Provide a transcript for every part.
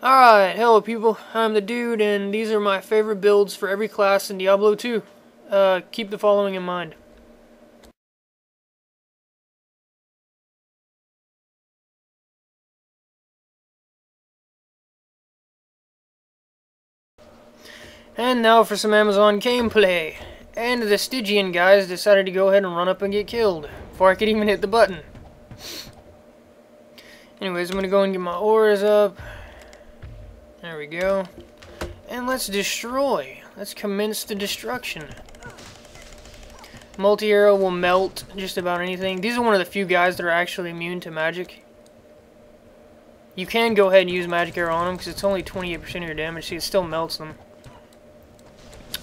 Alright, hello people, I'm the Dude, and these are my favorite builds for every class in Diablo 2. Keep the following in mind. And now for some Amazon gameplay. And the Stygian guys decided to go ahead and run up and get killed, before I could even hit the button. Anyways, I'm gonna go and get my ores up. There we go. And let's destroy. Let's commence the destruction. Multi-arrow will melt just about anything. These are one of the few guys that are actually immune to magic. You can go ahead and use magic arrow on them because it's only 28% of your damage, so it still melts them.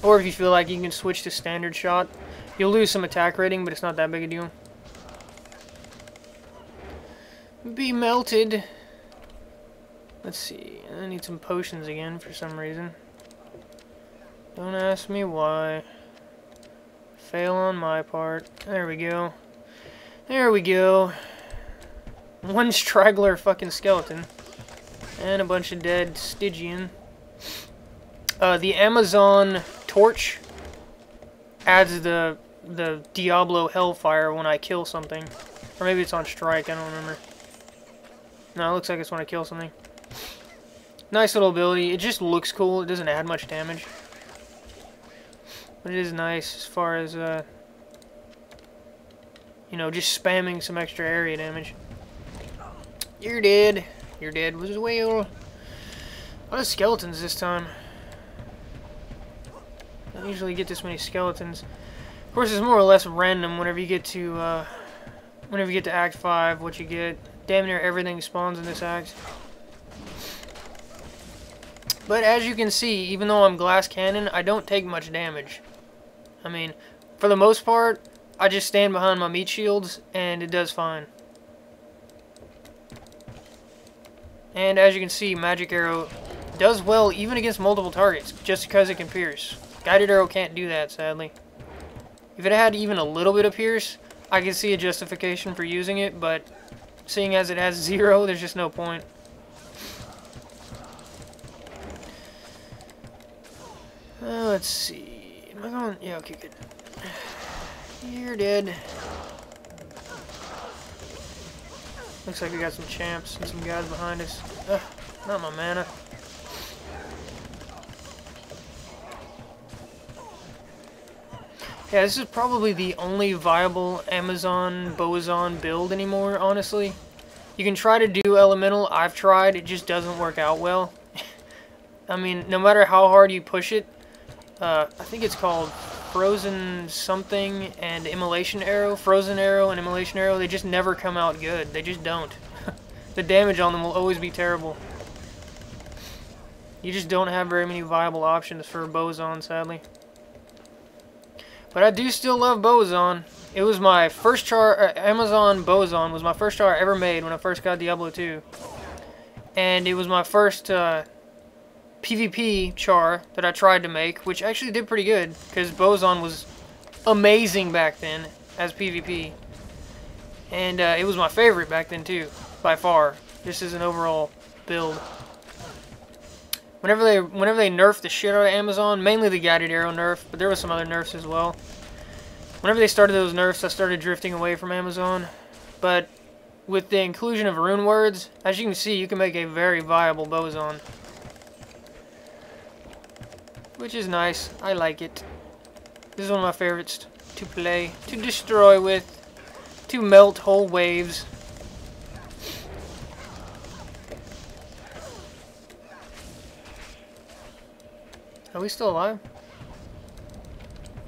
Or if you feel like you can switch to standard shot. You'll lose some attack rating, but it's not that big a deal. Be melted. Let's see. I need some potions again for some reason. Don't ask me why. Fail on my part. There we go. There we go. One straggler fucking skeleton. And a bunch of dead Stygian. The Amazon torch adds the Diablo hellfire when I kill something. Or maybe it's on strike, I don't remember. No, it looks like it's when I kill something. Nice little ability. It just looks cool. It doesn't add much damage. But it is nice as far as, you know, just spamming some extra area damage. You're dead. You're dead as well. A lot of skeletons this time. I don't usually get this many skeletons. Of course, it's more or less random whenever you get to Act 5, what you get. Damn near everything spawns in this act. But as you can see, even though I'm glass cannon, I don't take much damage. I mean, for the most part, I just stand behind my meat shields, and it does fine. And as you can see, magic arrow does well even against multiple targets, just because it can pierce. Guided arrow can't do that, sadly. If it had even a little bit of pierce, I could see a justification for using it, but seeing as it has 0, there's just no point. Let's see. Am I going? Yeah, okay, good. You're dead. Looks like we got some champs and some guys behind us. Ugh, not my mana. Yeah, this is probably the only viable Amazon Boazon build anymore, honestly. You can try to do Elemental. I've tried. It just doesn't work out well. I mean, no matter how hard you push it, I think it's called Frozen something and Immolation Arrow. Frozen Arrow and Immolation Arrow, they just never come out good. They just don't. The damage on them will always be terrible. You just don't have very many viable options for Boazon, sadly. But I do still love Boazon. It was my first char, Amazon Boazon was my first char I ever made when I first got Diablo 2. And it was my first PvP char that I tried to make, which actually did pretty good, because Boazon was amazing back then as PvP. And it was my favorite back then too, by far, just as an overall build. Whenever they nerfed the shit out of Amazon, mainly the guided arrow nerf, but there was some other nerfs as well. Whenever they started those nerfs, I started drifting away from Amazon. But with the inclusion of runewords, as you can see, you can make a very viable Boazon. Which is nice. I like it. This is one of my favorites to play, to destroy with, to melt whole waves. Are we still alive?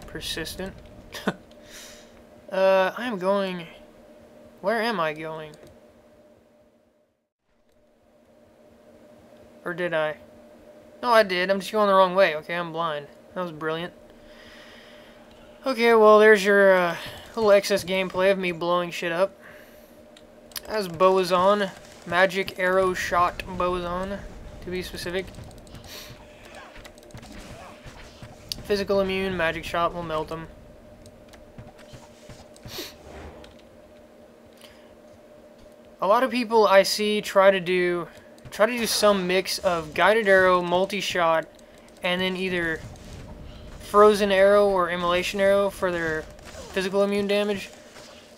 Persistent. I am going... Where am I going? Or did I? No, I did. I'm just going the wrong way. Okay, I'm blind. That was brilliant. Okay, well, there's your little excess gameplay of me blowing shit up. As Boazon. Magic arrow shot Boazon, to be specific. Physical immune, magic shot will melt them. A lot of people I see try to do try to do some mix of guided arrow, multi-shot, and then either frozen arrow or immolation arrow for their physical immune damage,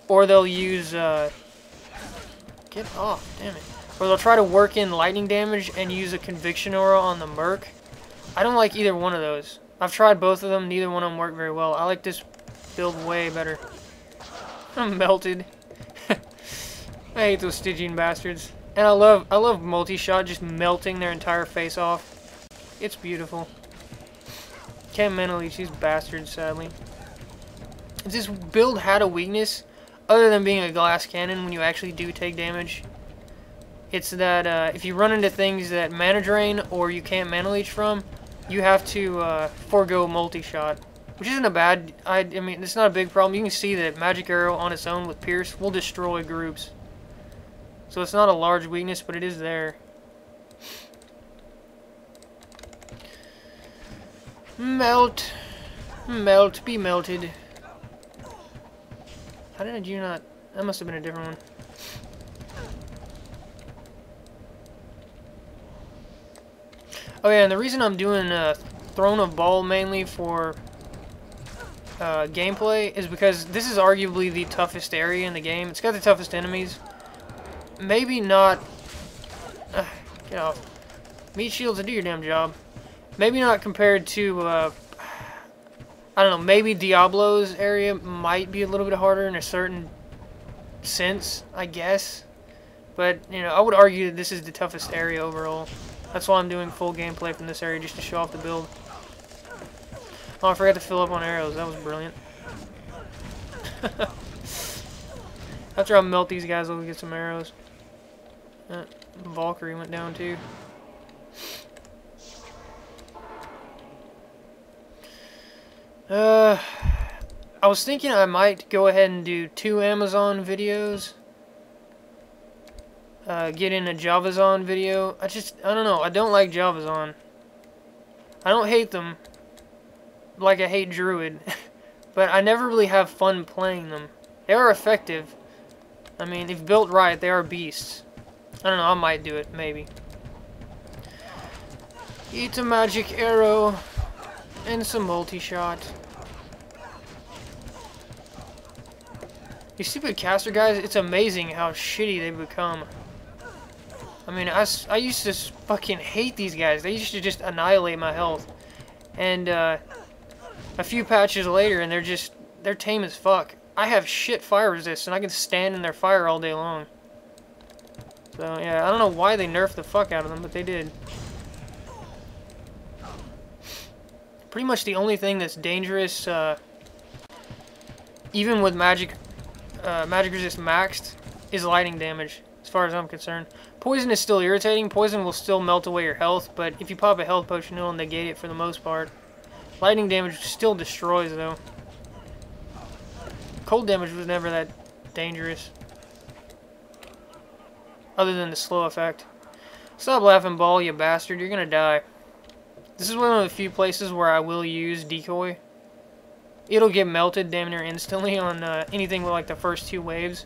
or they'll use get off, damn it. Or they'll try to work in lightning damage and use a conviction aura on the merc. I don't like either one of those. I've tried both of them, neither one of them work very well. I like this build way better. I'm melted. I hate those Stygian bastards. And I love multi-shot, just melting their entire face off. It's beautiful. Can't mentally these bastards, sadly. If this build had a weakness, other than being a glass cannon when you actually do take damage, it's that if you run into things that mana drain or you can't mana leech from, you have to forego multi-shot. Which isn't a bad, I mean, it's not a big problem. You can see that Magic Arrow on its own with Pierce will destroy groups. So it's not a large weakness, but it is there. Melt. Melt. Be melted. How did you not... That must have been a different one. Oh yeah, and the reason I'm doing Throne of Ball mainly for gameplay is because this is arguably the toughest area in the game. It's got the toughest enemies. Maybe not... get off. Meat shields to do your damn job. Maybe not compared to... I don't know, maybe Diablo's area might be a little bit harder in a certain sense, I guess. But, you know, I would argue that this is the toughest area overall. That's why I'm doing full gameplay from this area, just to show off the build. Oh, I forgot to fill up on arrows. That was brilliant. After I melt these guys, I'll get some arrows. Valkyrie went down too. I was thinking I might go ahead and do 2 Amazon videos. Get in a Javazon video. I don't know. I don't like Javazon. I don't hate them like I hate Druid. But I never really have fun playing them. They are effective. I mean, if built right, they are beasts. I don't know. I might do it. Maybe. Eat a magic arrow. And some multi-shot. These stupid caster guys, it's amazing how shitty they've become. I mean, I used to fucking hate these guys. They used to just annihilate my health. And a few patches later, and they're tame as fuck. I have shit fire resist, and I can stand in their fire all day long. So, yeah, I don't know why they nerfed the fuck out of them, but they did. Pretty much the only thing that's dangerous, even with magic resist maxed, is lightning damage, as far as I'm concerned. Poison is still irritating. Poison will still melt away your health, but if you pop a health potion, it'll negate it for the most part. Lightning damage still destroys, though. Cold damage was never that dangerous, other than the slow effect. Stop laughing, Ball, you bastard. You're gonna die. This is one of the few places where I will use decoy. It'll get melted damn near instantly on anything with like the first 2 waves.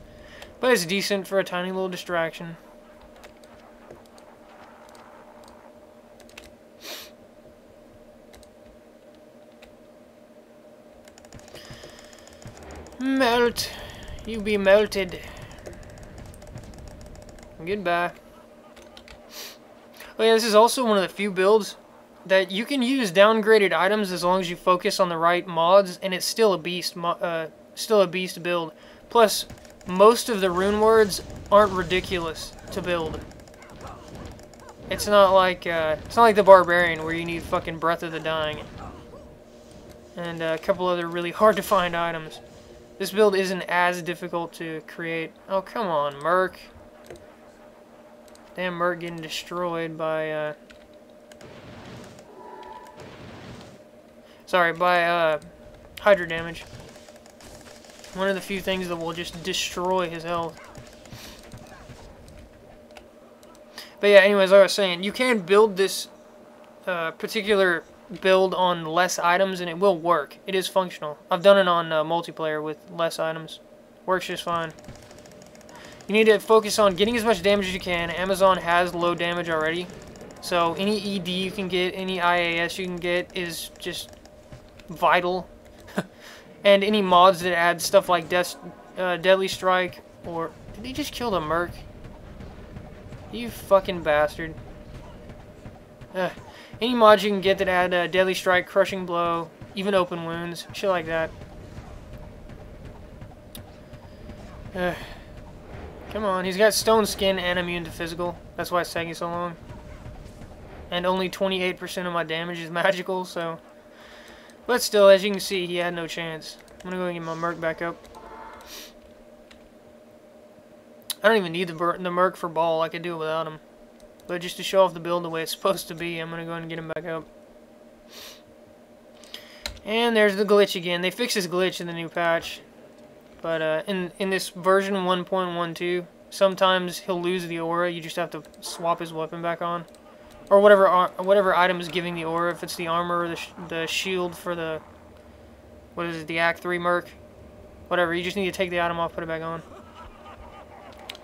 But it's decent for a tiny little distraction. Melt. You be melted. Goodbye. Oh yeah, this is also one of the few builds that you can use downgraded items as long as you focus on the right mods, and it's still a beast. Still a beast build. Plus, most of the rune words aren't ridiculous to build. It's not like the barbarian where you need fucking Breath of the Dying and a couple other really hard to find items. This build isn't as difficult to create. Oh come on, Merc. Damn Merc getting destroyed by Hydra damage. One of the few things that will just destroy his health. But yeah, anyways, like I was saying, you can build this particular build on less items and it will work. It is functional. I've done it on multiplayer with less items. Works just fine. You need to focus on getting as much damage as you can. Amazon has low damage already. So any ED you can get, any IAS you can get is just vital. And any mods that add stuff like Deadly Strike, or... Did he just kill the Merc? You fucking bastard. Any mods you can get that add Deadly Strike, Crushing Blow, even Open Wounds, shit like that. Come on, he's got Stone Skin and immune to physical. That's why it's taking so long. And only 28% of my damage is magical, so... But still, as you can see, he had no chance. I'm gonna go and get my Merc back up. I don't even need the Merc for ball. I could do it without him. But just to show off the build the way it's supposed to be, I'm gonna go ahead and get him back up. And there's the glitch again. They fixed this glitch in the new patch. But in this version 1.12, sometimes he'll lose the aura. You just have to swap his weapon back on. Or whatever item is giving the aura, if it's the armor or the shield for the... What is it, the Act 3 Merc? Whatever, you just need to take the item off, put it back on.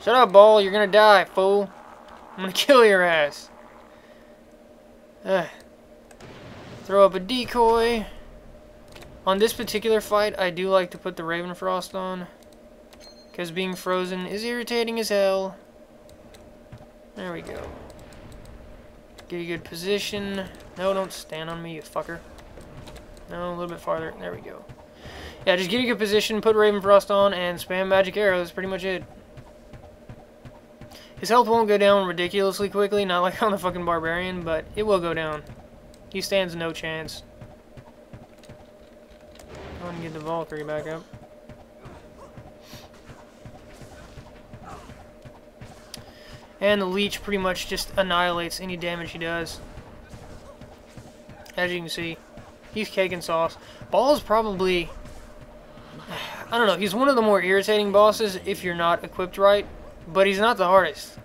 Shut up, Ball, you're gonna die, fool. I'm gonna kill your ass. Throw up a decoy. On this particular fight, I do like to put the Raven Frost on. Because being frozen is irritating as hell. There we go. Get a good position. No, don't stand on me, you fucker. No, a little bit farther. There we go. Yeah, just get a good position, put Raven Frost on, and spam magic arrows. Pretty much it. His health won't go down ridiculously quickly, not like on the fucking Barbarian, but it will go down. He stands no chance. I want to get the Valkyrie back up. And the Leech pretty much just annihilates any damage he does. As you can see, he's cake and sauce. Ball is probably... I don't know, he's one of the more irritating bosses if you're not equipped right, but he's not the hardest.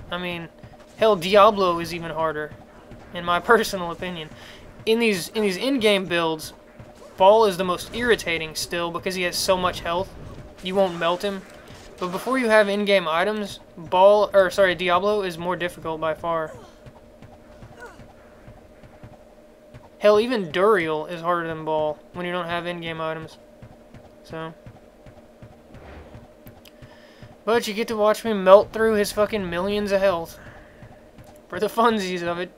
I mean, hell, Diablo is even harder, in my personal opinion. In these in-game builds, Ball is the most irritating still because he has so much health. You won't melt him. But before you have in-game items, Diablo is more difficult by far. Hell, even Duriel is harder than Ball when you don't have in-game items. So. But you get to watch me melt through his fucking millions of health. For the funsies of it.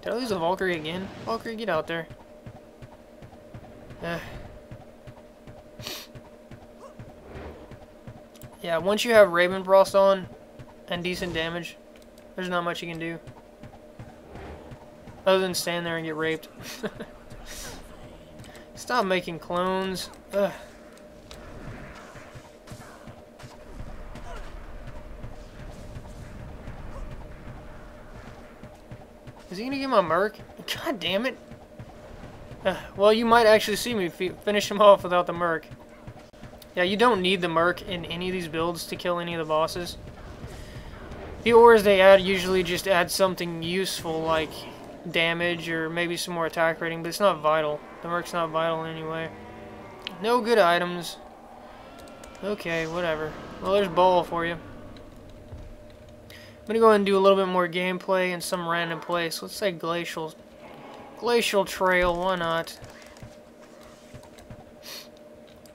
Did I lose a Valkyrie again? Valkyrie, get out there. Yeah, once you have Raven Frost on and decent damage, there's not much you can do. Other than stand there and get raped. Stop making clones. Ugh. Is he gonna get my Merc? God damn it. Well, you might actually see me finish him off without the Merc. Yeah, you don't need the Merc in any of these builds to kill any of the bosses. The auras they add usually just add something useful like damage or maybe some more attack rating, but it's not vital. The Merc's not vital anyway. No good items. Okay, whatever. Well, there's Ball for you. I'm gonna go ahead and do a little bit more gameplay in some random place. Let's say Glacial Trail, why not?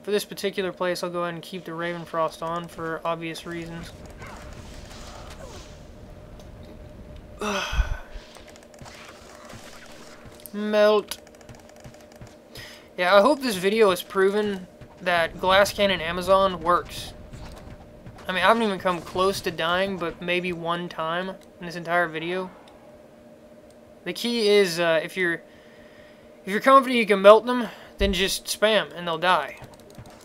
For this particular place, I'll go ahead and keep the Raven Frost on for obvious reasons. Melt. Yeah, I hope this video has proven that Glass Cannon Amazon works. I mean, I haven't even come close to dying, but maybe one time in this entire video. The key is, if you're confident you can melt them, then just spam and they'll die.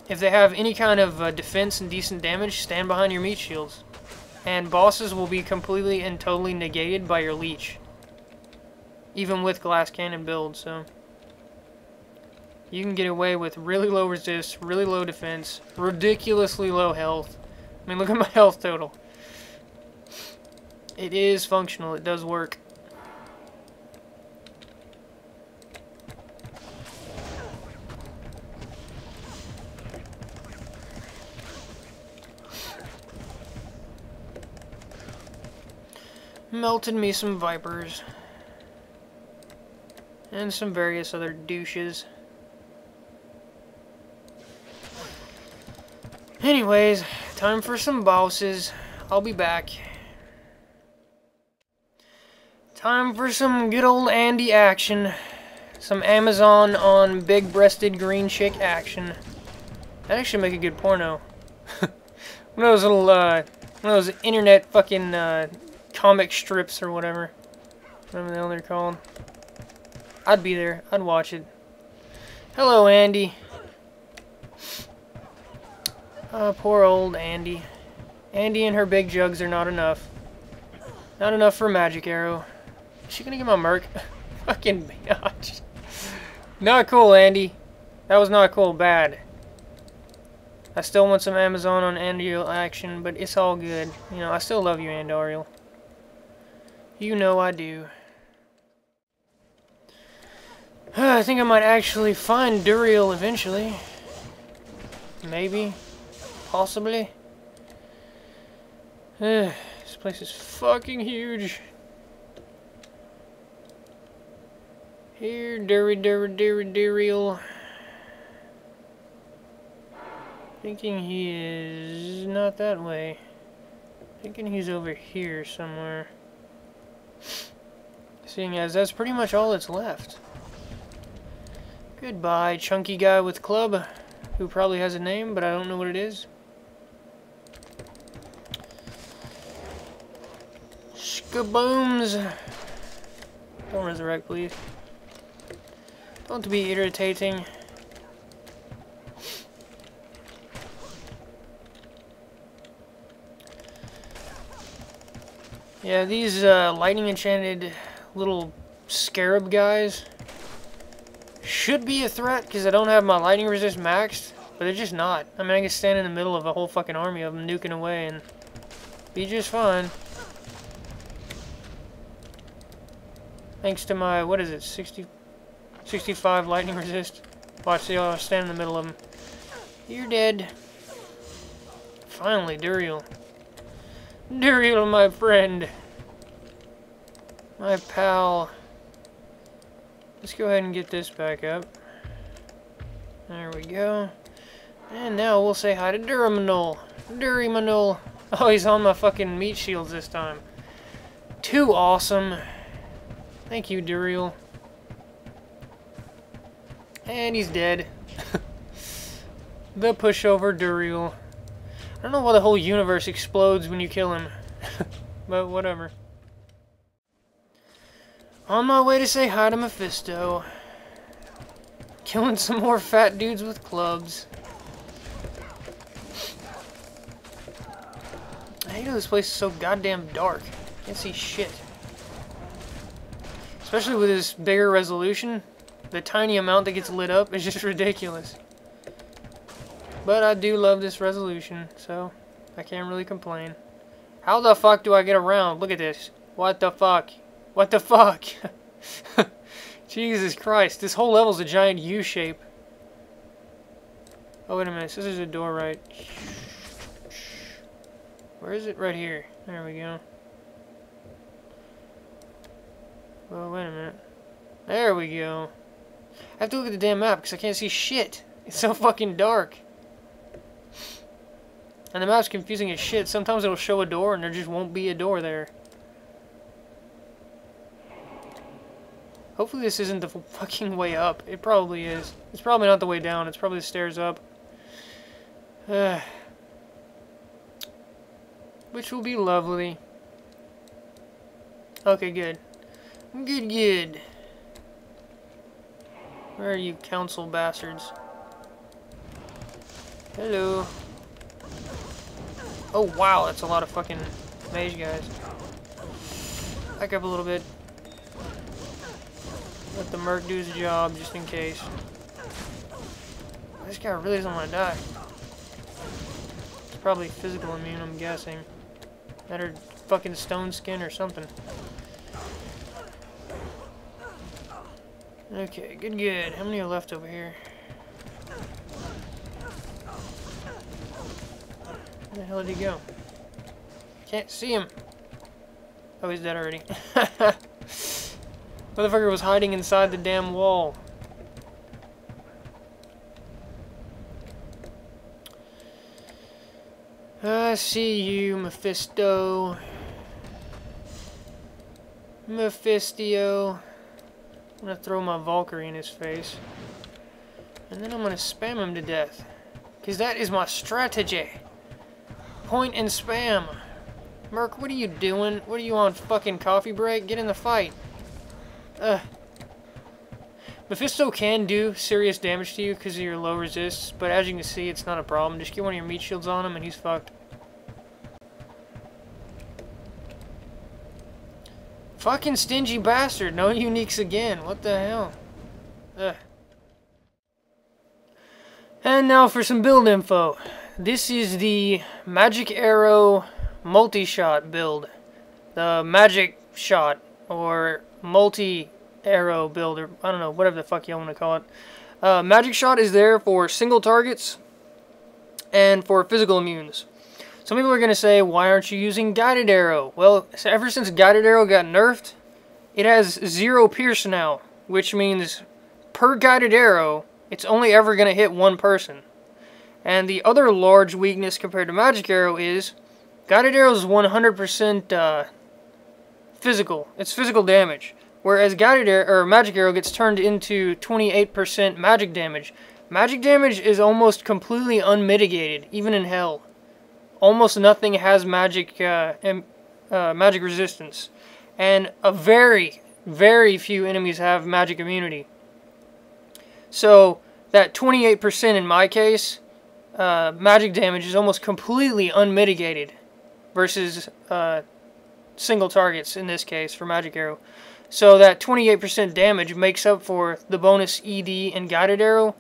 If they have any kind of defense and decent damage, stand behind your meat shields. And bosses will be completely and totally negated by your leech. Even with Glass Cannon build, so. You can get away with really low resist, really low defense, ridiculously low health. I mean, look at my health total. It is functional, it does work. Melted me some vipers. And some various other douches. Anyways, time for some bosses. I'll be back. Time for some good old Andy action. Some Amazon on big-breasted green chick action. That'd actually make a good porno. One of those little, one of those internet fucking, comic strips or whatever. Whatever the hell they're called. I'd be there. I'd watch it. Hello, Andy. Poor old Andy. Andy and her big jugs are not enough. Not enough for Magic Arrow. Is she gonna get my merc? Fucking bitch. Not cool, Andy. That was not cool. Bad. I still want some Amazon on Andoriel action, but it's all good. You know, I still love you, Andoriel. You know I do. I think I might actually find Duriel eventually. Maybe. Possibly. This place is fucking huge. Here, Duriel. Thinking he is not that way. Thinking he's over here somewhere. Seeing as that's pretty much all that's left. Goodbye, chunky guy with club, who probably has a name, but I don't know what it is. Skabooms! Don't resurrect, please. Don't be irritating. Yeah, these lightning enchanted little scarab guys should be a threat because I don't have my lightning resist maxed, but they're just not. I mean, I can stand in the middle of a whole fucking army of them nuking away and be just fine. Thanks to my, what is it, 65 lightning resist. Watch, see how I stand in the middle of them. You're dead. Finally, Duriel. Duriel, my friend. My pal. Let's go ahead and get this back up. There we go. And now we'll say hi to Durimanol. Durimanol. Oh, he's on my fucking meat shields this time. Too awesome. Thank you, Duriel. And he's dead. The pushover Duriel. I don't know why the whole universe explodes when you kill him. But whatever. On my way to say hi to Mephisto. Killing some more fat dudes with clubs. I hate how this place is so goddamn dark. Can't see shit. Especially with this bigger resolution. The tiny amount that gets lit up is just ridiculous. But I do love this resolution, so I can't really complain. How the fuck do I get around? Look at this. What the fuck? What the fuck? Jesus Christ, this whole level's a giant U shape. Oh, wait a minute. This is a door, right? Where is it? Right here. There we go. Well, wait a minute. There we go. I have to look at the damn map because I can't see shit. It's so fucking dark. And the map's confusing as shit. Sometimes it'll show a door and there just won't be a door there. Hopefully this isn't the fucking way up. It probably is. It's probably not the way down. It's probably the stairs up. Which will be lovely. Okay, good. Good, good. Where are you, council bastards? Hello. Oh, wow, that's a lot of fucking mage guys. Back up a little bit. Let the merc do his job, just in case. This guy really doesn't want to die. It's probably physical immune, I'm guessing. That or fucking stone skin or something. Okay, good, good. How many are left over here? Where the hell did he go? Can't see him. Oh, he's dead already. Motherfucker was hiding inside the damn wall. I see you, Mephisto. Mephisto. I'm gonna throw my Valkyrie in his face. And then I'm gonna spam him to death. Because that is my strategy. Point and spam. Merc, what are you doing? What are you on, fucking coffee break? Get in the fight. Mephisto can do serious damage to you because of your low resist, but as you can see, it's not a problem. Just get one of your meat shields on him and he's fucked. Fucking stingy bastard. No uniques again. What the hell? Ugh. And now for some build info. This is the Magic Arrow multi-shot build. The Magic Shot, or multi-arrow build, or I don't know, whatever the fuck y'all want to call it. Magic Shot is there for single targets and for physical immunes. Some people are going to say, why aren't you using Guided Arrow? Well, ever since Guided Arrow got nerfed, it has 0 pierce now, which means per Guided Arrow, it's only ever going to hit one person. And the other large weakness compared to Magic Arrow is Guided Arrow is 100% physical. It's physical damage. Whereas Guided Arrow, or Magic Arrow gets turned into 28% magic damage. Magic damage is almost completely unmitigated, even in Hell. Almost nothing has magic magic resistance. And a very, very few enemies have magic immunity. So that 28% in my case, magic damage is almost completely unmitigated versus single targets in this case for Magic Arrow. So that 28% damage makes up for the bonus ED and Guided Arrow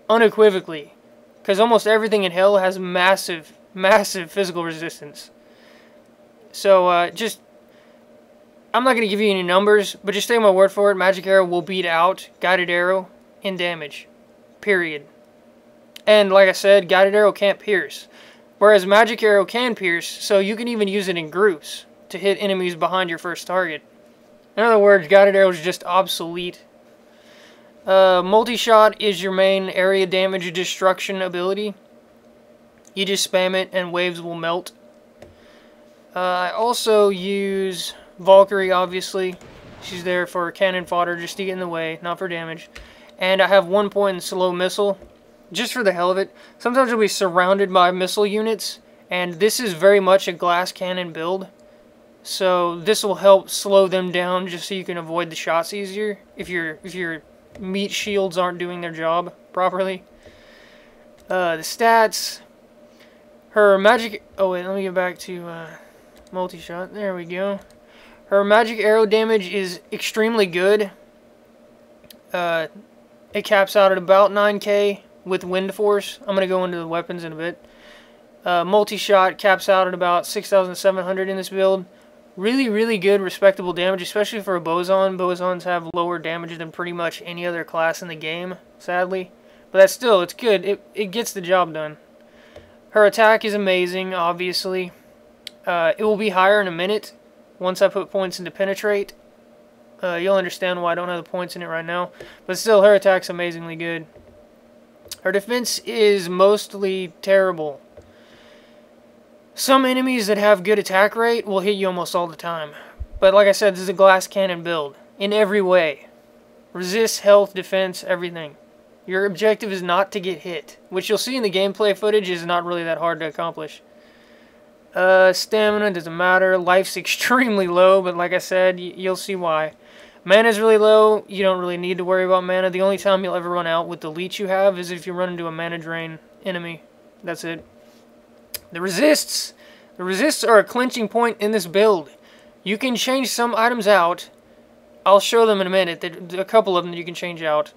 unequivocally. Because almost everything in Hell has massive, massive physical resistance. So I'm not going to give you any numbers, but just take my word for it, Magic Arrow will beat out Guided Arrow in damage. Period. And like I said, Guided Arrow can't pierce. Whereas Magic Arrow can pierce, so you can even use it in groups to hit enemies behind your first target. In other words, Guided Arrow is just obsolete. Multi-shot is your main area damage destruction ability. You just spam it and waves will melt. I also use Valkyrie, obviously. She's there for cannon fodder, just to get in the way, not for damage. And I have 1 point in slow missile, just for the hell of it. Sometimes you'll be surrounded by missile units, and this is very much a glass cannon build. So this will help slow them down just so you can avoid the shots easier if your meat shields aren't doing their job properly. The stats. Her magic... Oh wait, let me get back to multi-shot. There we go. Her magic arrow damage is extremely good. It caps out at about 9k with wind force. I'm going to go into the weapons in a bit. Multi-shot caps out at about 6,700 in this build. Really, really good, respectable damage, especially for a Boson. Bosons have lower damage than pretty much any other class in the game, sadly. But that's still, it's good. It gets the job done. Her attack is amazing, obviously. It will be higher in a minute once I put points into Penetrate. You'll understand why I don't have the points in it right now. But still, her attack's amazingly good. Her defense is mostly terrible. Some enemies that have good attack rate will hit you almost all the time. But like I said, this is a glass cannon build. In every way. Resist, health, defense, everything. Your objective is not to get hit. Which you'll see in the gameplay footage is not really that hard to accomplish. Stamina doesn't matter. Life's extremely low, but like I said, you'll see why. Mana's really low. You don't really need to worry about mana. The only time you'll ever run out with the leech you have is if you run into a mana drain enemy. That's it. The resists. The resists are a clinching point in this build. You can change some items out. I'll show them in a minute. There's a couple of them that you can change out.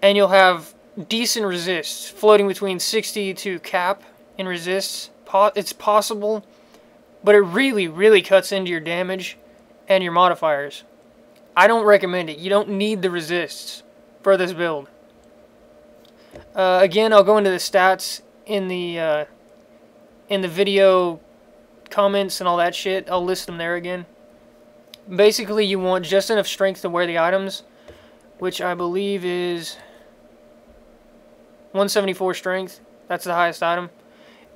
And you'll have decent resists, floating between 60 to cap in resists. It's possible, but it really, really cuts into your damage and your modifiers. I don't recommend it. You don't need the resists for this build. Again, I'll go into the stats in the video comments and all that shit. I'll list them there again. Basically, you want just enough strength to wear the items, which I believe is 174 strength. That's the highest item.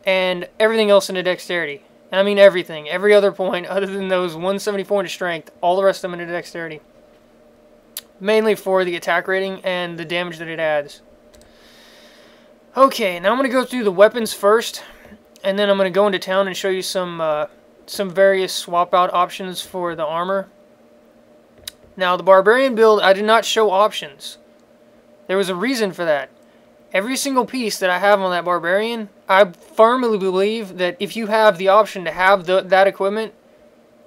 And everything else into dexterity. And I mean everything. Every other point other than those 174 into strength. All the rest of them into dexterity. Mainly for the attack rating and the damage that it adds. Okay, now I'm going to go through the weapons first. And then I'm going to go into town and show you some various swap out options for the armor. Now, the Barbarian build, I did not show options. There was a reason for that. Every single piece that I have on that Barbarian, I firmly believe that if you have the option to have that equipment,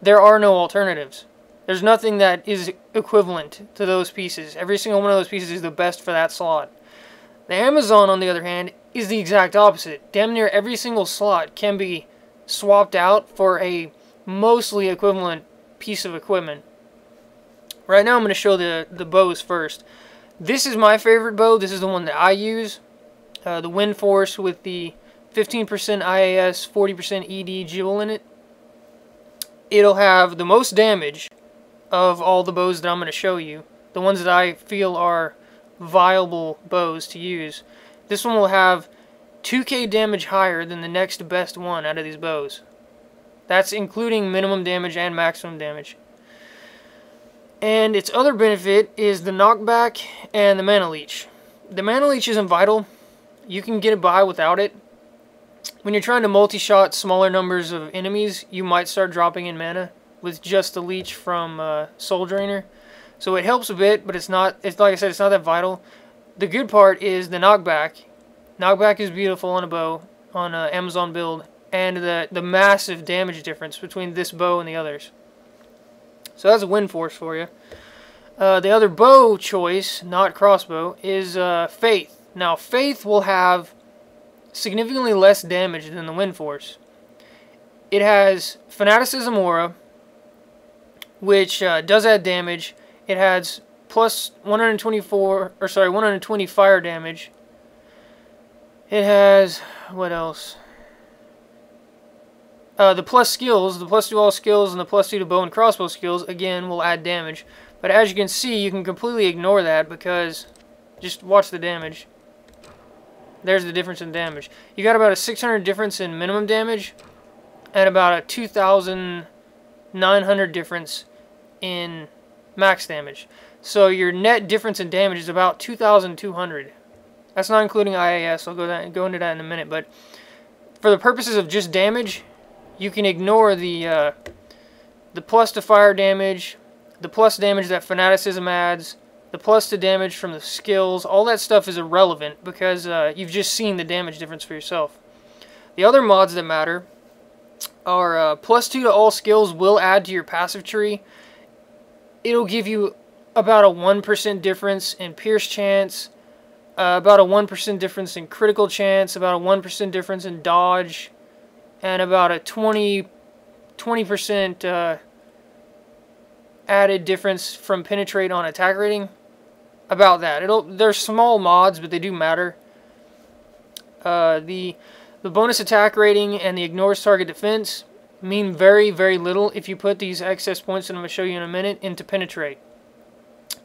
there are no alternatives. There's nothing that is equivalent to those pieces. Every single one of those pieces is the best for that slot. The Amazon, on the other hand, is the exact opposite. Damn near every single slot can be swapped out for a mostly equivalent piece of equipment. Right now I'm going to show the bows first. This is my favorite bow. This is the one that I use. The Wind Force with the 15% IAS, 40% ED jewel in it. It'll have the most damage of all the bows that I'm going to show you. The ones that I feel are viable bows to use. This one will have 2k damage higher than the next best one out of these bows. That's including minimum damage and maximum damage. And its other benefit is the knockback and the mana leech. The mana leech isn't vital. You can get it by without it. When you're trying to multi-shot smaller numbers of enemies, you might start dropping in mana with just the leech from Soul Drainer. So it helps a bit, but it's not. It's like I said, it's not that vital. The good part is the knockback. Knockback is beautiful on a bow, on an Amazon build, and the massive damage difference between this bow and the others. So that's a Wind Force for you. The other bow choice, not crossbow, is Faith. Now, Faith will have significantly less damage than the Wind Force. It has Fanaticism Aura, which does add damage. It has plus 120 fire damage. It has, what else? The plus skills, the plus 2 all skills, and the plus 2 to bow and crossbow skills, again, will add damage. But as you can see, you can completely ignore that because, just watch the damage. There's the difference in damage. You got about a 600 difference in minimum damage, and about a 2,900 difference in max damage. So your net difference in damage is about 2,200. That's not including IAS. I'll go into that in a minute. But for the purposes of just damage, you can ignore the plus to fire damage, the plus damage that Fanaticism adds, the plus to damage from the skills. All that stuff is irrelevant because you've just seen the damage difference for yourself. The other mods that matter are plus 2 to all skills will add to your passive tree. It'll give you about a 1% difference in pierce chance, about a 1% difference in critical chance, about a 1% difference in dodge, and about a 20% added difference from penetrate on attack rating. About that. They're small mods, but they do matter. The bonus attack rating and the ignores target defense mean very, very little if you put these excess points that I'm going to show you in a minute into penetrate.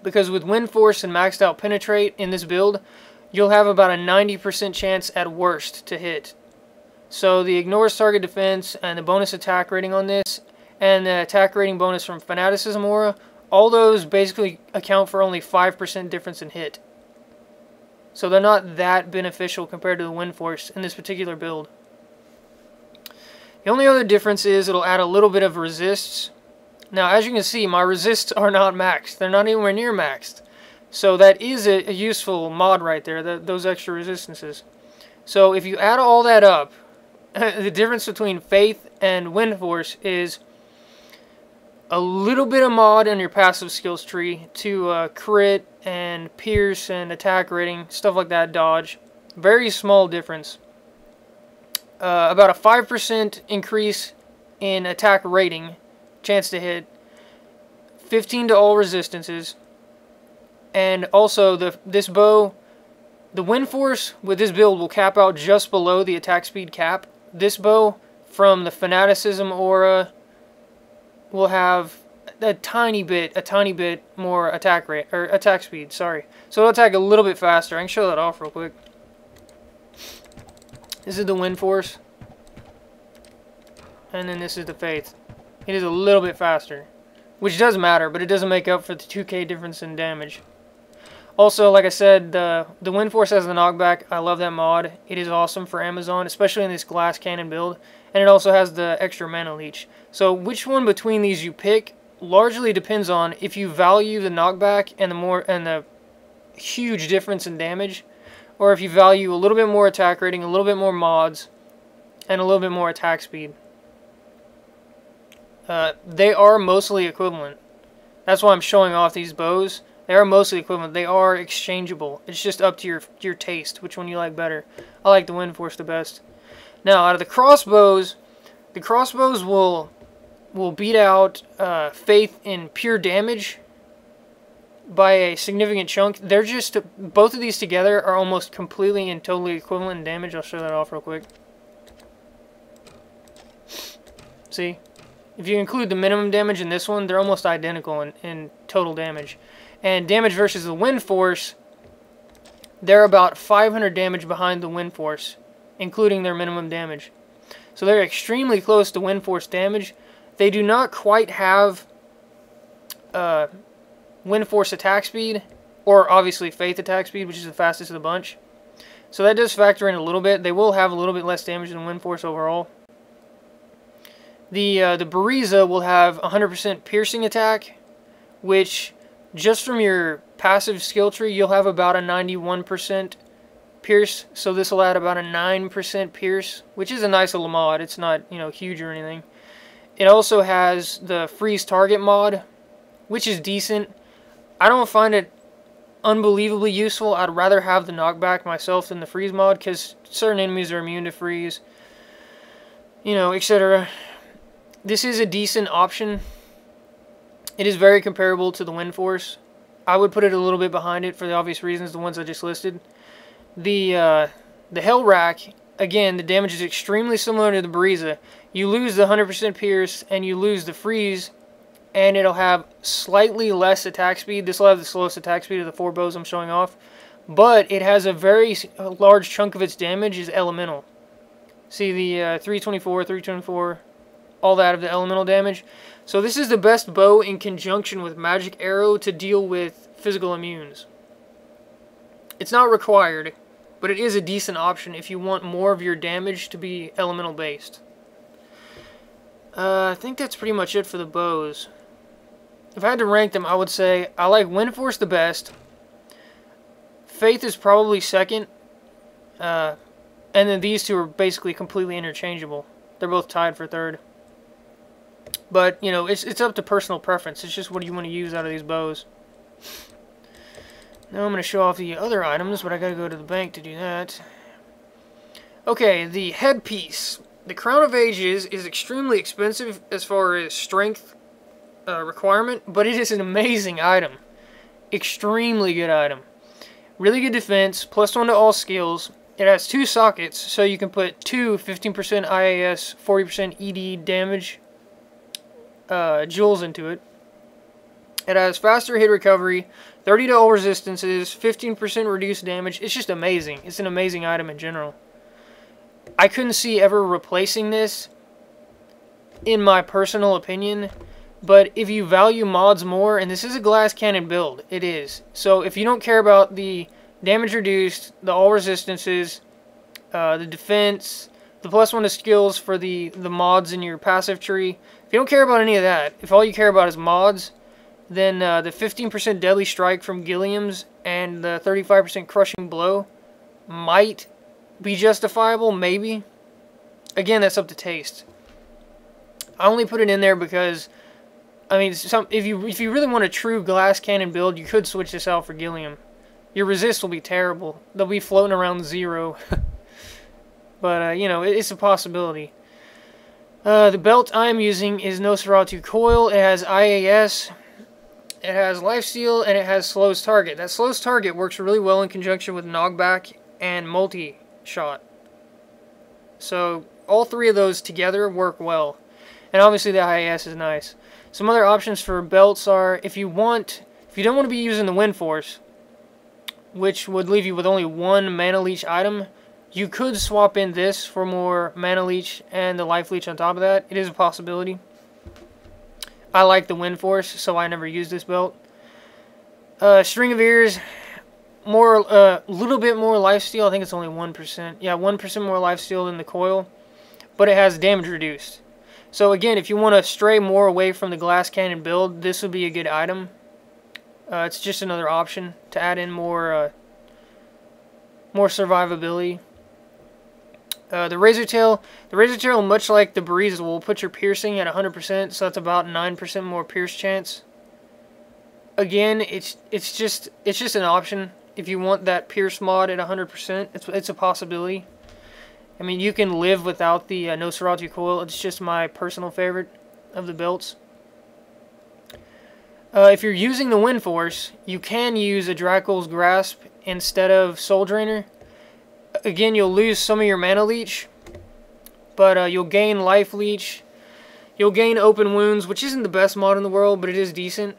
Because with Wind Force and maxed out penetrate in this build, you'll have about a 90% chance at worst to hit. So the ignores target defense and the bonus attack rating on this, and the attack rating bonus from Fanaticism Aura, all those basically account for only 5% difference in hit. So they're not that beneficial compared to the Wind Force in this particular build. The only other difference is it'll add a little bit of resists. Now, as you can see, my resists are not maxed. They're not anywhere near maxed. So that is a useful mod right there, those extra resistances. So if you add all that up, the difference between Faith and Wind Force is a little bit of mod on your passive skills tree to crit and pierce and attack rating, stuff like that, dodge. Very small difference. About a 5% increase in attack rating, chance to hit, 15 to all resistances, and also this bow, the Wind Force with this build will cap out just below the attack speed cap. This bow, from the fanaticism aura will have a tiny bit more attack rate, or attack speed, sorry. So it'll attack a little bit faster. I can show that off real quick. This is the Wind Force. And then this is the Faith. It is a little bit faster, which does matter, but it doesn't make up for the 2k difference in damage. Also, like I said, the Wind Force has the knockback. I love that mod. It is awesome for Amazon, especially in this glass cannon build. And it also has the extra mana leech. So which one between these you pick largely depends on if you value the knockback and the huge difference in damage, or if you value a little bit more attack rating, a little bit more mods, and a little bit more attack speed. They are mostly equivalent. That's why I'm showing off these bows. They are mostly equivalent. They are exchangeable. It's just up to your taste, which one you like better. I like the Wind Force the best. Now, out of the crossbows will beat out Faith in pure damage by a significant chunk. They're just, both of these together are almost completely and totally equivalent in damage. I'll show that off real quick. See? If you include the minimum damage in this one, they're almost identical in total damage. And damage versus the Wind Force, they're about 500 damage behind the Wind Force, including their minimum damage. So they're extremely close to Wind Force damage. They do not quite have Wind Force attack speed, or obviously Faith attack speed, which is the fastest of the bunch. So that does factor in a little bit. They will have a little bit less damage than Wind Force overall. The Bariza will have 100% piercing attack, which just from your passive skill tree, you'll have about a 91% pierce. So this will add about a 9% pierce, which is a nice little mod. It's not, you know, huge or anything. It also has the freeze target mod, which is decent. I don't find it unbelievably useful. I'd rather have the knockback myself than the freeze mod, because certain enemies are immune to freeze, you know, etc. This is a decent option. It is very comparable to the Wind Force. I would put it a little bit behind it for the obvious reasons, the ones I just listed. The Hell Rack, again, the damage is extremely similar to the Bariza. You lose the 100% pierce and you lose the freeze, and it'll have slightly less attack speed. This will have the slowest attack speed of the 4 bows I'm showing off, but it has a very large chunk of its damage is elemental. See the 324, 324, all that of the elemental damage. So this is the best bow in conjunction with Magic Arrow to deal with physical immunes. It's not required, but it is a decent option if you want more of your damage to be elemental based. I think that's pretty much it for the bows. If I had to rank them, I would say I like Wind Force the best. Faith is probably second. And then these two are basically completely interchangeable. They're both tied for third. But, you know, it's up to personal preference. It's just what you want to use out of these bows. Now I'm going to show off the other items, but I got to go to the bank to do that. Okay, the headpiece. The Crown of Ages is extremely expensive as far as strength requirement, but it is an amazing item. Extremely good item. Really good defense, +1 to all skills. It has 2 sockets, so you can put 2 15% IAS, 40% ED damage jewels into it. It has faster hit recovery, 30 to all resistances, 15% reduced damage. It's just amazing. It's an amazing item in general. I couldn't see ever replacing this, in my personal opinion. But if you value mods more, and this is a glass cannon build, it is. So if you don't care about the damage reduced, the all resistances, the defense, the +1 to skills for the mods in your passive tree, if you don't care about any of that, if all you care about is mods, then the 15% deadly strike from Gilliam's and the 35% crushing blow might be justifiable, maybe. Again, that's up to taste. I only put it in there because, I mean, if you really want a true glass cannon build, you could switch this out for Gilliam. Your resist will be terrible. They'll be floating around 0. But, you know, it's a possibility. The belt I am using is Nosferatu Coil. It has IAS, it has Lifesteal, and it has Slows Target. That Slows Target works really well in conjunction with Knockback and Multi-Shot. So, all three of those together work well. And obviously the IAS is nice. Some other options for belts are, if you don't want to be using the Wind Force, which would leave you with only one mana leech item, you could swap in this for more mana leech and the life leech on top of that. It is a possibility. I like the Wind Force, so I never use this belt. String of Ears, little bit more lifesteal. I think it's only 1%. Yeah, 1% more lifesteal than the coil, but it has damage reduced. So again, if you want to stray more away from the glass cannon build, this would be a good item. It's just another option to add in more survivability. The Razor Tail, much like the Breeze, will put your piercing at 100%, so that's about 9% more pierce chance. Again, it's just an option. If you want that pierce mod at 100%, it's a possibility. I mean, you can live without the Nosferatu coil. It's just my personal favorite of the belts. If you're using the Wind Force, you can use a Dracul's Grasp instead of Soul Drainer. Again, you'll lose some of your mana leech, but you'll gain life leech. You'll gain open wounds, which isn't the best mod in the world, but it is decent.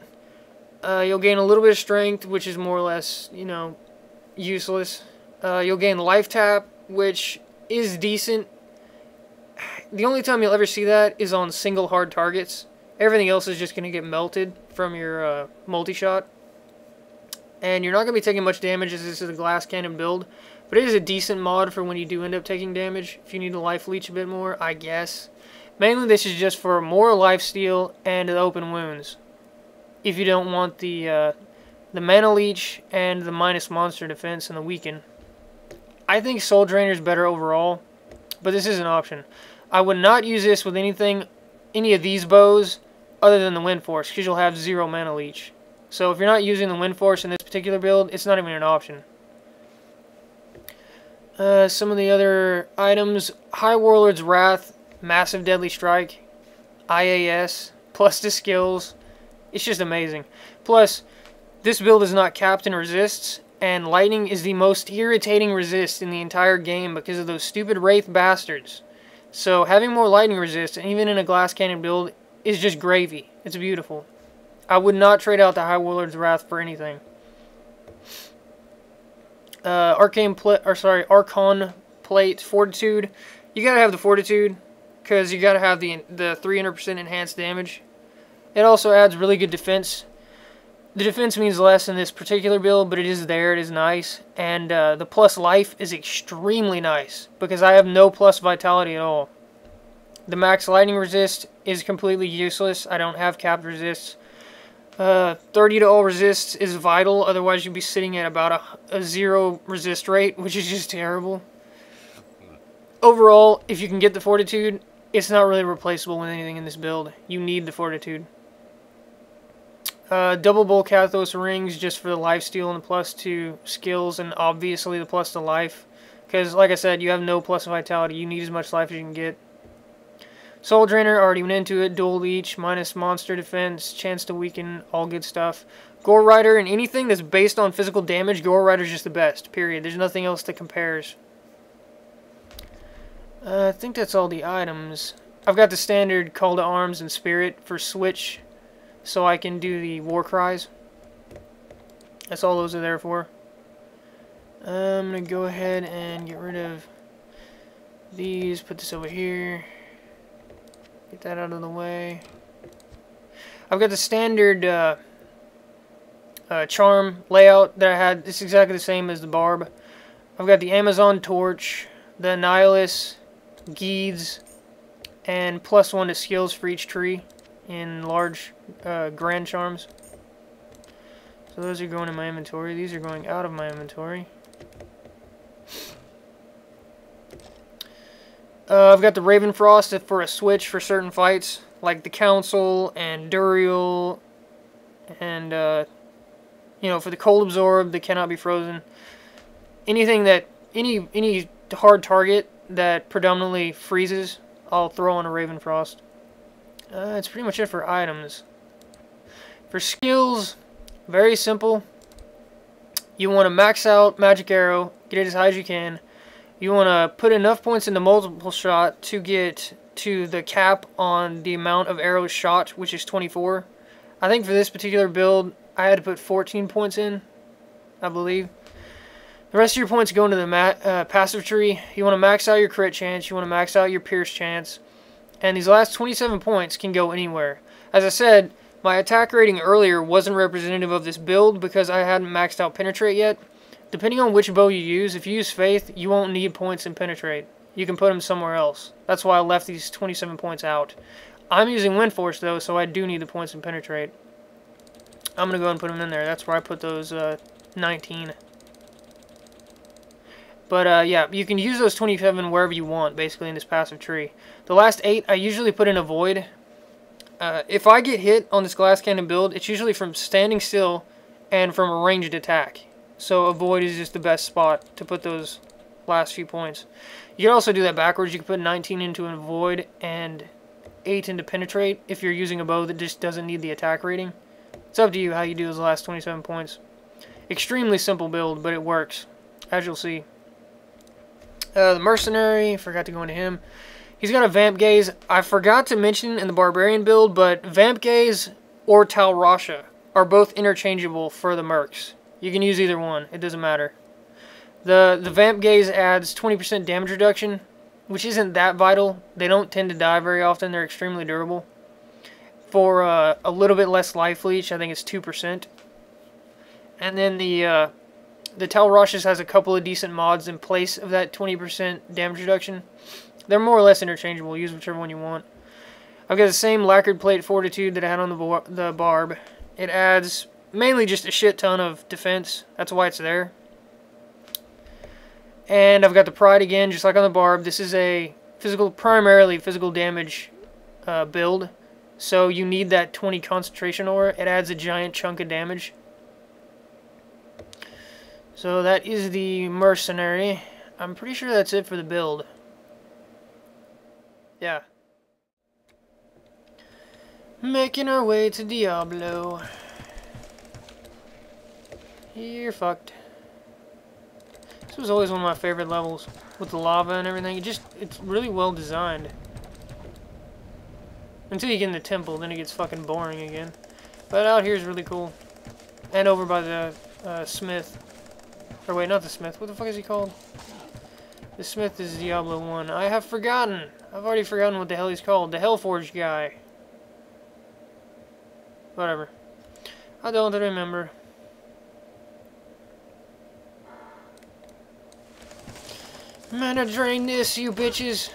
You'll gain a little bit of strength, which is more or less, useless. You'll gain life tap, which is decent. The only time you'll ever see that is on single hard targets. Everything else is just going to get melted from your multi-shot. And you're not going to be taking much damage as this is a glass cannon build. But it is a decent mod for when you do end up taking damage. If you need to life leech a bit more, I guess. Mainly this is just for more lifesteal and the open wounds. If you don't want the mana leech and the minus monster defense and the weaken. I think Soul Drainer is better overall, but this is an option. I would not use this with any of these bows other than the Wind Force, because you'll have 0 mana leech. So if you're not using the Wind Force in this particular build, it's not even an option. Some of the other items: High Warlord's Wrath, Massive Deadly Strike, IAS, plus the skills. It's just amazing. Plus, this build is not capped in resists, and lightning is the most irritating resist in the entire game because of those stupid Wraith bastards. So having more lightning resist, even in a glass cannon build, is just gravy. It's beautiful. I would not trade out the High Warlord's Wrath for anything. Archon Plate, Fortitude. You gotta have the Fortitude, because you gotta have the 300% enhanced damage. It also adds really good defense. The defense means less in this particular build, but it is there, it is nice. And the plus life is extremely nice, because I have no plus vitality at all. The max lightning resist is completely useless. I don't have capped resists. 30 to all resists is vital, otherwise you'd be sitting at about a 0 resist rate, which is just terrible. Overall, if you can get the Fortitude, it's not really replaceable with anything in this build. You need the Fortitude. Double Bull Kathos rings just for the lifesteal and the plus 2 skills, and obviously the plus to life. Because, like I said, you have no plus vitality. You need as much life as you can get. Soul Drainer, already went into it. Dual Leech, minus monster defense, chance to weaken, all good stuff. Gore Rider, and anything that's based on physical damage, Gore Rider's just the best, period. There's nothing else that compares. I think that's all the items. I've got the standard Call to Arms and Spirit for Switch, so I can do the war cries. That's all those are there for. I'm going to go ahead and get rid of these, put this over here. Get that out of the way. I've got the standard charm layout that I had. It's exactly the same as the Barb. I've got the Amazon Torch, the Annihilus, Geeds, and +1 to skills for each tree in large grand charms. So those are going in my inventory. These are going out of my inventory. I've got the Ravenfrost for a switch for certain fights, like the Council and Duriel, and you know, for the Cold Absorb that cannot be frozen. Anything that any hard target that predominantly freezes, I'll throw on a Ravenfrost. That's pretty much it for items. For skills, very simple. You want to max out Magic Arrow, get it as high as you can. You want to put enough points into multiple shot to get to the cap on the amount of arrows shot, which is 24. I think for this particular build, I had to put 14 points in, I believe. The rest of your points go into the passive tree. You want to max out your crit chance. You want to max out your pierce chance. And these last 27 points can go anywhere. As I said, my attack rating earlier wasn't representative of this build because I hadn't maxed out penetrate yet. Depending on which bow you use, if you use Faith, you won't need points in penetrate. You can put them somewhere else. That's why I left these 27 points out. I'm using Wind Force though, so I do need the points in penetrate. I'm going to go ahead and put them in there. That's where I put those 19. But yeah, you can use those 27 wherever you want, basically, in this passive tree. The last 8, I usually put in a void. If I get hit on this glass cannon build, it's usually from standing still and from a ranged attack. So a void is just the best spot to put those last few points. You can also do that backwards. You can put 19 into a void and 8 into penetrate if you're using a bow that just doesn't need the attack rating. It's up to you how you do those last 27 points. Extremely simple build, but it works, as you'll see. The Mercenary, forgot to go into him. He's got a Vamp Gaze. I forgot to mention in the Barbarian build, but Vamp Gaze or Tal Rasha are both interchangeable for the Mercs. You can use either one. It doesn't matter. The Vamp Gaze adds 20% damage reduction, which isn't that vital. They don't tend to die very often. They're extremely durable. For a little bit less life leech, I think it's 2%. And then the Tal Rasha has a couple of decent mods in place of that 20% damage reduction. They're more or less interchangeable. Use whichever one you want. I've got the same lacquered plate fortitude that I had on the barb. It adds mainly just a shit ton of defense. That's why it's there. And I've got the pride again, just like on the barb. This is a primarily physical damage build. So you need that 20 concentration aura. It adds a giant chunk of damage. So that is the Mercenary. I'm pretty sure that's it for the build. Yeah. Making our way to Diablo. You're fucked. This was always one of my favorite levels. With the lava and everything. It's really well designed. Until you get in the temple, then it gets fucking boring again. But out here is really cool. And over by the smith. Or wait, not the smith. What the fuck is he called? The smith is Diablo 1. I have forgotten. I've already forgotten what the hell he's called. The Hellforged guy. Whatever. I don't remember. Mana drain this, you bitches.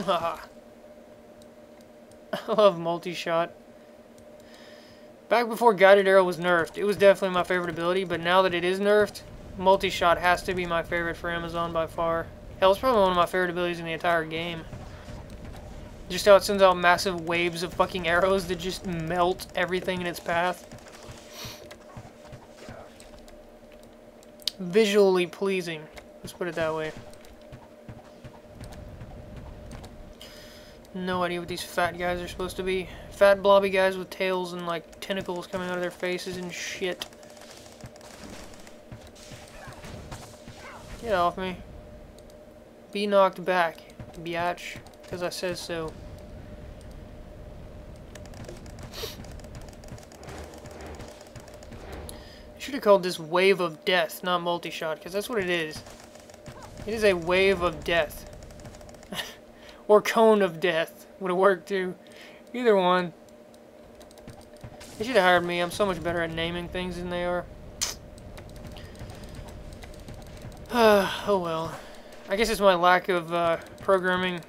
Haha. I love multi-shot. Back before Guided Arrow was nerfed, it was definitely my favorite ability, but now that it is nerfed, multi-shot has to be my favorite for Amazon by far. Hell, it's probably one of my favorite abilities in the entire game. Just how it sends out massive waves of fucking arrows that just melt everything in its path. Visually pleasing, let's put it that way. No idea what these fat guys are supposed to be. Fat blobby guys with tails and like tentacles coming out of their faces and shit. Get off me. Be knocked back, biatch, because I says so. I should have called this Wave of Death, not Multi-Shot, because that's what it is. It is a Wave of Death. Or Cone of Death would have worked too. Either one. They should have hired me. I'm so much better at naming things than they are. Oh well. I guess it's my lack of programming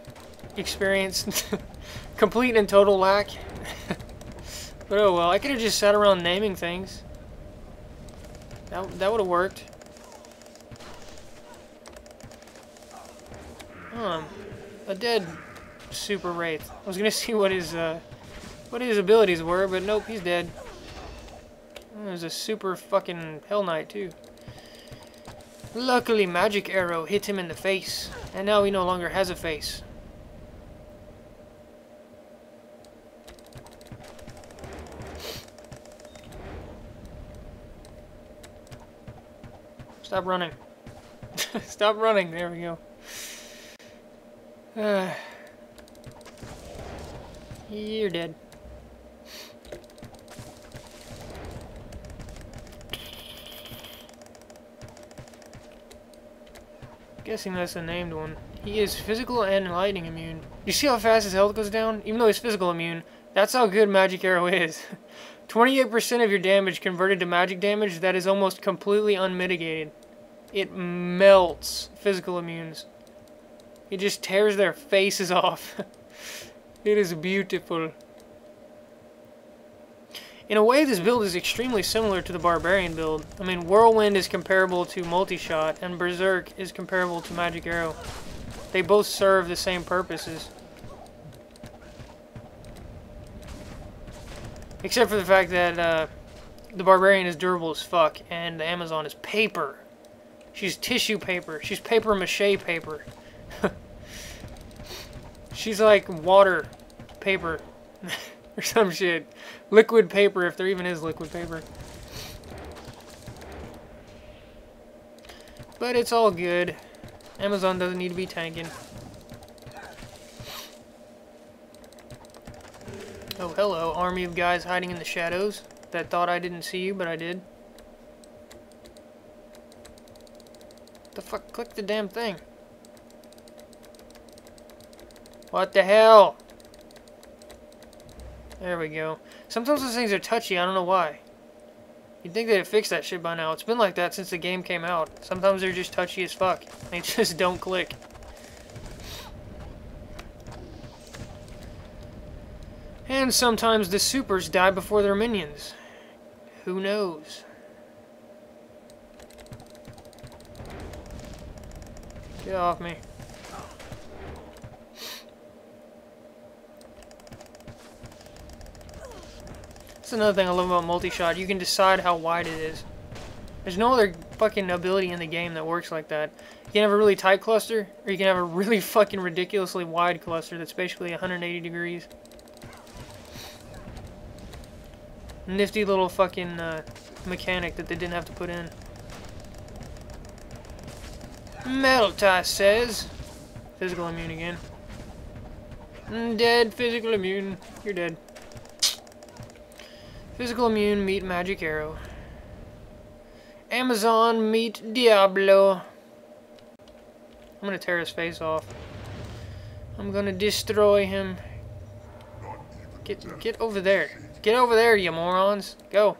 experience. Complete and total lack. But oh well. I could have just sat around naming things. That would have worked. A dead Super Wraith. I was gonna see what his abilities were, but nope, he's dead. There's a super fucking Hell Knight too. Luckily, Magic Arrow hit him in the face, and now he no longer has a face. Stop running. Stop running. There we go. You're dead. Guessing that's the named one. He is physical and lightning immune. You see how fast his health goes down? Even though he's physical immune, that's how good Magic Arrow is. 28% of your damage converted to magic damage that is almost completely unmitigated. It melts physical immunes. It just tears their faces off. It is beautiful. In a way, this build is extremely similar to the Barbarian build. I mean, Whirlwind is comparable to Multi-Shot, and Berserk is comparable to Magic Arrow. They both serve the same purposes. Except for the fact that the Barbarian is durable as fuck, and the Amazon is paper. She's tissue paper. She's paper mache paper. She's like water paper. Or some shit. Liquid paper, if there even is liquid paper. But it's all good. Amazon doesn't need to be tanking. Oh, hello, army of guys hiding in the shadows that thought I didn't see you, but I did. The fuck? Click the damn thing. What the hell? There we go. Sometimes those things are touchy, I don't know why. You'd think they'd fix that shit by now. It's been like that since the game came out. Sometimes they're just touchy as fuck. They just don't click. And sometimes the supers die before their minions. Who knows? Get off me. That's another thing I love about multi-shot. You can decide how wide it is. There's no other fucking ability in the game that works like that. You can have a really tight cluster, or you can have a really fucking ridiculously wide cluster that's basically 180 degrees. Nifty little fucking mechanic that they didn't have to put in. Melta says. Physical immune again. Dead, physical immune. You're dead. Physical immune meet Magic Arrow. Amazon meet Diablo. I'm gonna tear his face off. I'm gonna destroy him. Get over there. Get over there, you morons. Go.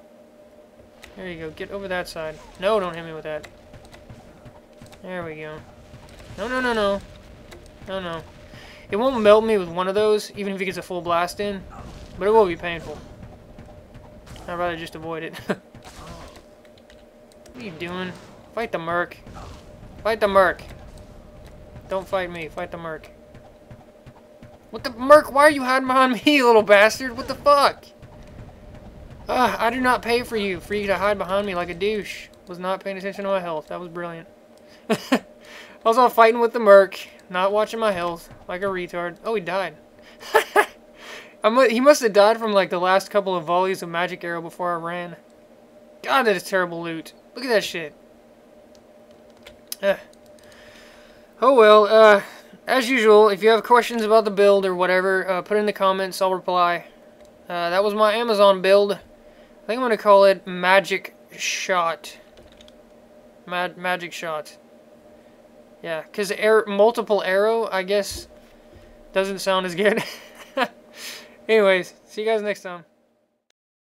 There you go. Get over that side. No, don't hit me with that. There we go. No, no, no, no. No, no. It won't melt me with one of those, even if he gets a full blast in. But it will be painful. I'd rather just avoid it. What are you doing? Fight the merc. Fight the merc. Don't fight me. Fight the merc. What the merc? Why are you hiding behind me, you little bastard? What the fuck? I do not pay for you to hide behind me like a douche. Was not paying attention to my health. That was brilliant. I was all fighting with the merc, not watching my health, like a retard. Oh, he died. He must have died from like the last couple of volleys of Magic Arrow before I ran. God, that is terrible loot. Look at that shit. Oh well, as usual, if you have questions about the build or whatever, put it in the comments, I'll reply. That was my Amazon build. I think I'm going to call it Magic Shot. Magic Shot. Yeah, because multiple arrow, I guess, doesn't sound as good. Anyways, see you guys next time.